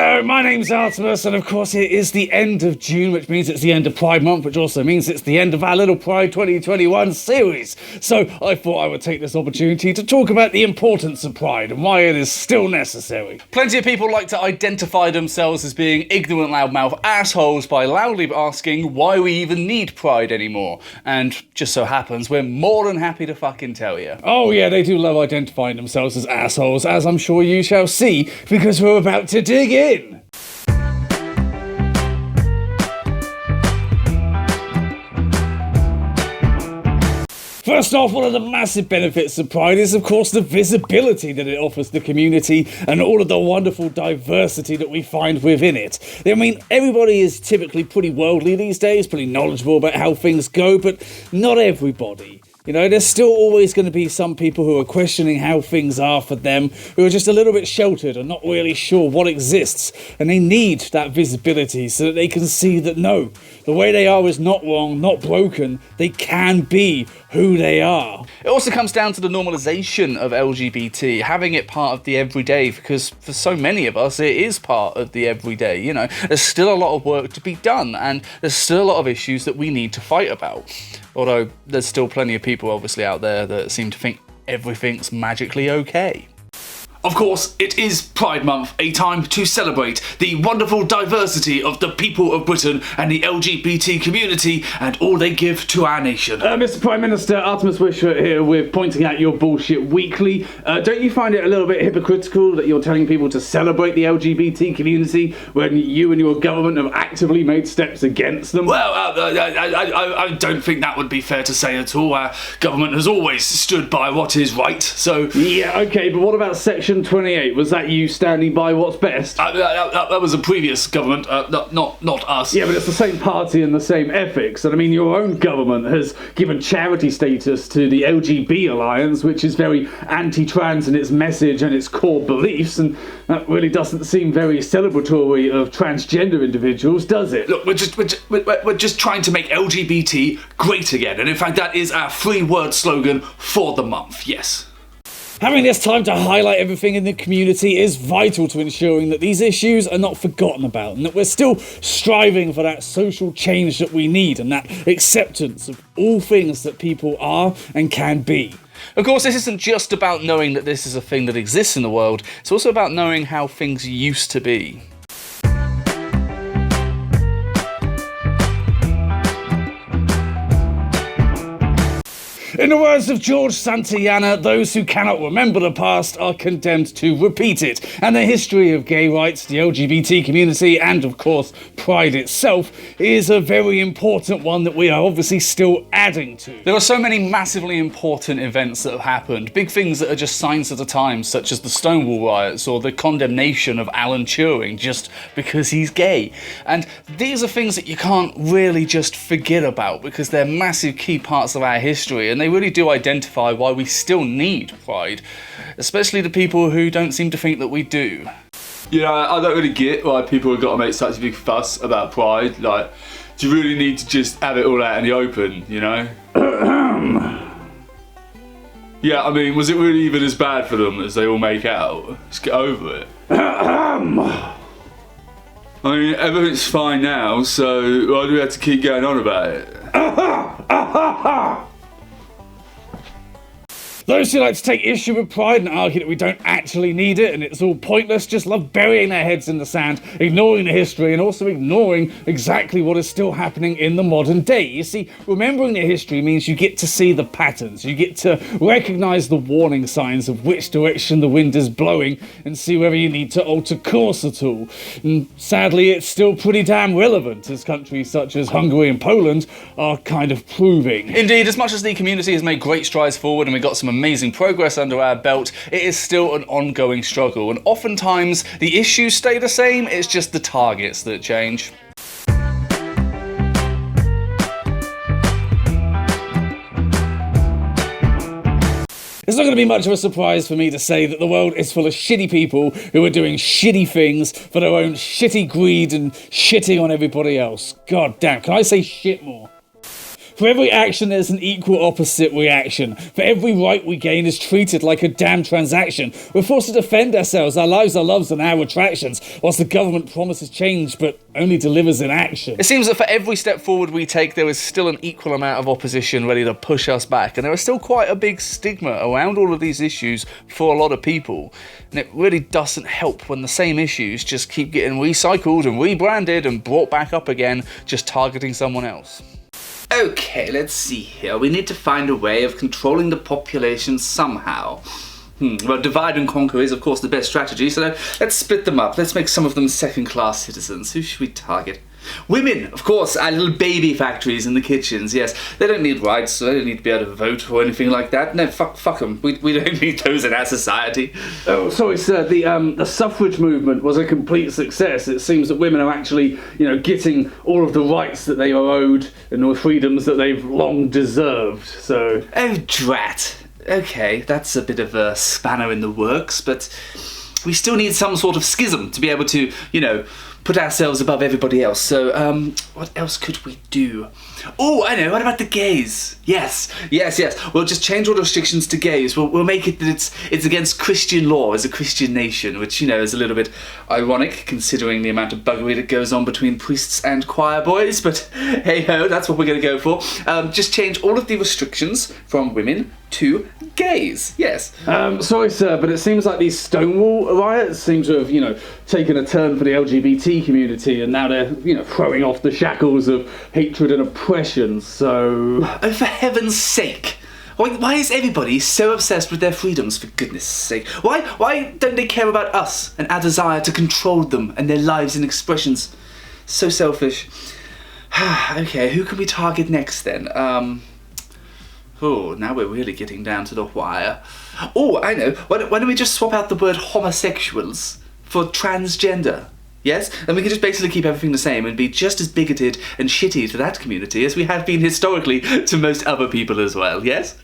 Hello, my name's Artemis, and of course it is the end of June, which means it's the end of Pride Month, which also means it's the end of our little Pride 2021 series. So I thought I would take this opportunity to talk about the importance of Pride and why it is still necessary. Plenty of people like to identify themselves as being ignorant loudmouth assholes by loudly asking why we even need Pride anymore. And just so happens, we're more than happy to fucking tell you. Oh yeah, they do love identifying themselves as assholes, as I'm sure you shall see, because we're about to dig in. First off, one of the massive benefits of Pride is, of course, the visibility that it offers the community and all of the wonderful diversity that we find within it. I mean, everybody is typically pretty worldly these days, pretty knowledgeable about how things go, but not everybody. You know, there's still always going to be some people who are questioning how things are for them, who are just a little bit sheltered and not really sure what exists, and they need that visibility so that they can see that no, the way they are is not wrong, not broken, they can be who they are. It also comes down to the normalization of LGBT, having it part of the everyday, because for so many of us it is part of the everyday, you know. There's still a lot of work to be done, and there's still a lot of issues that we need to fight about. Although there's still plenty of people obviously out there that seem to think everything's magically okay. Of course, it is Pride Month, a time to celebrate the wonderful diversity of the people of Britain and the LGBT community and all they give to our nation. Mr. Prime Minister, Artemis Wishart here with pointing out your bullshit weekly. Don't you find it a little bit hypocritical that you're telling people to celebrate the LGBT community when you and your government have actively made steps against them? Well, I don't think that would be fair to say at all. Our government has always stood by what is right, so... Yeah, okay, but what about Section 28? Was that you standing by what's best? That was a previous government, not us. Yeah, but it's the same party and the same ethics. And I mean, your own government has given charity status to the LGB Alliance, which is very anti-trans in its message and its core beliefs, and that really doesn't seem very celebratory of transgender individuals, does it? Look, we're just trying to make LGBT great again, and in fact that is our free word slogan for the month, yes. Having this time to highlight everything in the community is vital to ensuring that these issues are not forgotten about and that we're still striving for that social change that we need and that acceptance of all things that people are and can be. Of course, this isn't just about knowing that this is a thing that exists in the world, it's also about knowing how things used to be. In the words of George Santayana, those who cannot remember the past are condemned to repeat it. And the history of gay rights, the LGBT community, and of course, Pride itself, is a very important one that we are obviously still adding to. There are so many massively important events that have happened, big things that are just signs of the times, such as the Stonewall riots or the condemnation of Alan Turing just because he's gay. And these are things that you can't really just forget about because they're massive key parts of our history, and they really do identify why we still need Pride, especially the people who don't seem to think that we do. You know, I don't really get why people have got to make such a big fuss about Pride. Like, do you really need to just have it all out in the open, you know? Yeah, I mean, was it really even as bad for them as they all make out? Just get over it. I mean, everything's fine now, so why do we have to keep going on about it? Those who like to take issue with Pride and argue that we don't actually need it and it's all pointless just love burying their heads in the sand, ignoring the history and also ignoring exactly what is still happening in the modern day. You see, remembering the history means you get to see the patterns, you get to recognise the warning signs of which direction the wind is blowing and see whether you need to alter course at all. And sadly, it's still pretty damn relevant, as countries such as Hungary and Poland are kind of proving. Indeed, as much as the community has made great strides forward and we got some amazing progress under our belt, it is still an ongoing struggle, and oftentimes the issues stay the same, it's just the targets that change. It's not going to be much of a surprise for me to say that the world is full of shitty people who are doing shitty things for their own shitty greed and shitting on everybody else. God damn, can I say shit more? For every action, there's an equal opposite reaction. For every right we gain is treated like a damn transaction. We're forced to defend ourselves, our lives, our loves, and our attractions, whilst the government promises change, but only delivers in action. It seems that for every step forward we take, there is still an equal amount of opposition ready to push us back, and there is still quite a big stigma around all of these issues for a lot of people. And it really doesn't help when the same issues just keep getting recycled and rebranded and brought back up again, just targeting someone else. Okay, let's see here. We need to find a way of controlling the population somehow. Well, divide and conquer is, of course, the best strategy, so let's split them up. Let's make some of them second-class citizens. Who should we target? Women, of course, our little baby factories in the kitchens, yes. They don't need rights, so they don't need to be able to vote or anything like that. No, fuck them. We don't need those in our society. Oh, sorry, sir. The suffrage movement was a complete success. It seems that women are actually, getting all of the rights that they are owed and all the freedoms that they've long deserved, so... Oh, drat. Okay, that's a bit of a spanner in the works, but we still need some sort of schism to be able to, put ourselves above everybody else. So, what else could we do? Oh, I know, what about the gays? Yes. We'll just change all the restrictions to gays. We'll make it that it's against Christian law as a Christian nation, which, is a little bit ironic considering the amount of buggery that goes on between priests and choir boys, but hey-ho, that's what we're going to go for. Just change all of the restrictions from women to gays, yes. Sorry, sir, but it seems like these Stonewall riots seem to have, taken a turn for the LGBT community, and now they're, throwing off the shackles of hatred and oppression, so... Oh, for heaven's sake! Why is everybody so obsessed with their freedoms, for goodness sake? Why don't they care about us and our desire to control them and their lives and expressions? So selfish. Okay, who can we target next then? Oh, now we're really getting down to the wire. Oh, I know. Why don't we just swap out the word homosexuals for transgender? Yes? And we can just basically keep everything the same and be just as bigoted and shitty to that community as we have been historically to most other people as well, yes?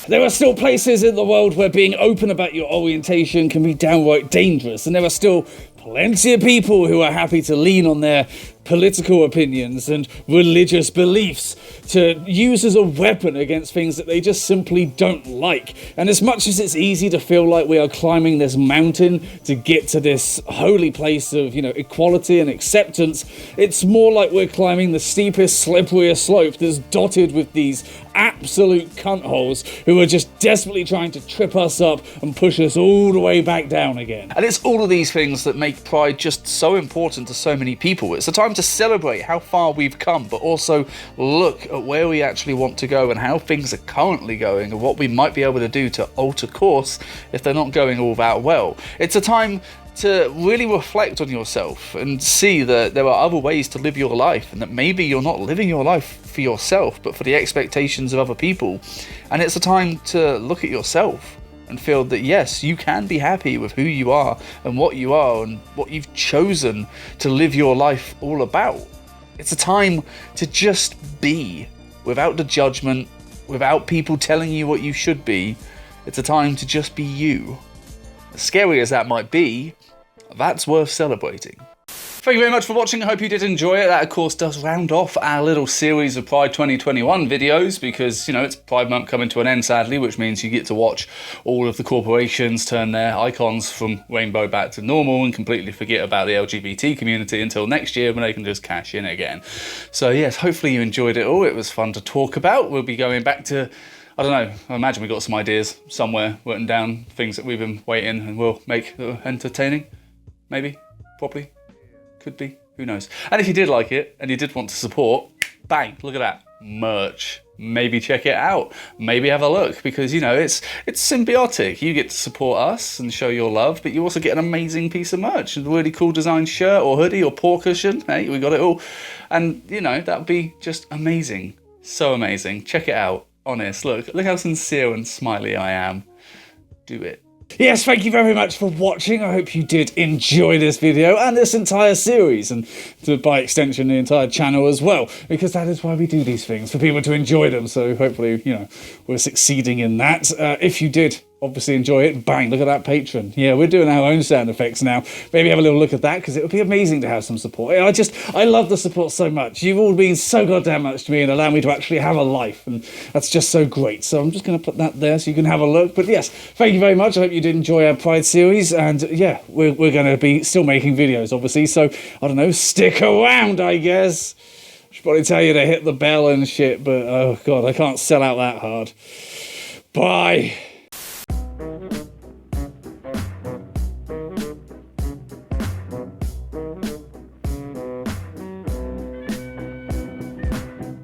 There are still places in the world where being open about your orientation can be downright dangerous, and there are still plenty of people who are happy to lean on their political opinions and religious beliefs to use as a weapon against things that they just simply don't like. And as much as it's easy to feel like we are climbing this mountain to get to this holy place of, equality and acceptance, it's more like we're climbing the steepest, slipperiest slope that's dotted with these absolute cunt holes who are just desperately trying to trip us up and push us all the way back down again. And it's all of these things that make Pride just so important to so many people. It's a time to celebrate how far we've come, but also look at where we actually want to go and how things are currently going and what we might be able to do to alter course if they're not going all that well. It's a time to really reflect on yourself and see that there are other ways to live your life, and that maybe you're not living your life for yourself but for the expectations of other people. And it's a time to look at yourself and feel that yes, you can be happy with who you are and what you've chosen to live your life all about. It's a time to just be, without the judgment, without people telling you what you should be. It's a time to just be you. As scary as that might be, that's worth celebrating. Thank you very much for watching. I hope you did enjoy it. That, of course, does round off our little series of Pride 2021 videos because, it's Pride Month coming to an end, sadly, which means you get to watch all of the corporations turn their icons from rainbow back to normal and completely forget about the LGBT community until next year when they can just cash in again. So, yes, hopefully you enjoyed it all. It was fun to talk about. We'll be going back to... I don't know, I imagine we've got some ideas somewhere written down, things that we've been waiting and we'll make entertaining. Maybe, probably, could be, who knows. And if you did like it and you did want to support, bang, look at that, merch. Maybe check it out, maybe have a look, because it's symbiotic. You get to support us and show your love, but you also get an amazing piece of merch, a really cool design shirt or hoodie or paw cushion. Hey, we got it all. And, that would be just amazing. So amazing. Check it out. Honest, look how sincere and smiley I am. Do it. Yes, thank you very much for watching. I hope you did enjoy this video and this entire series, and by extension the entire channel as well, because that is why we do these things, for people to enjoy them. So hopefully, we're succeeding in that. If you did obviously enjoy it. Bang, look at that patron. Yeah, we're doing our own sound effects now. Maybe have a little look at that, because it would be amazing to have some support. I love the support so much. You've all been so goddamn much to me and allow me to actually have a life, and that's just so great. So I'm just going to put that there so you can have a look. But yes, thank you very much. I hope you did enjoy our Pride series, and yeah, we're going to be still making videos, obviously. So, I don't know, stick around, I guess. I should probably tell you to hit the bell and shit, but oh god, I can't sell out that hard. Bye.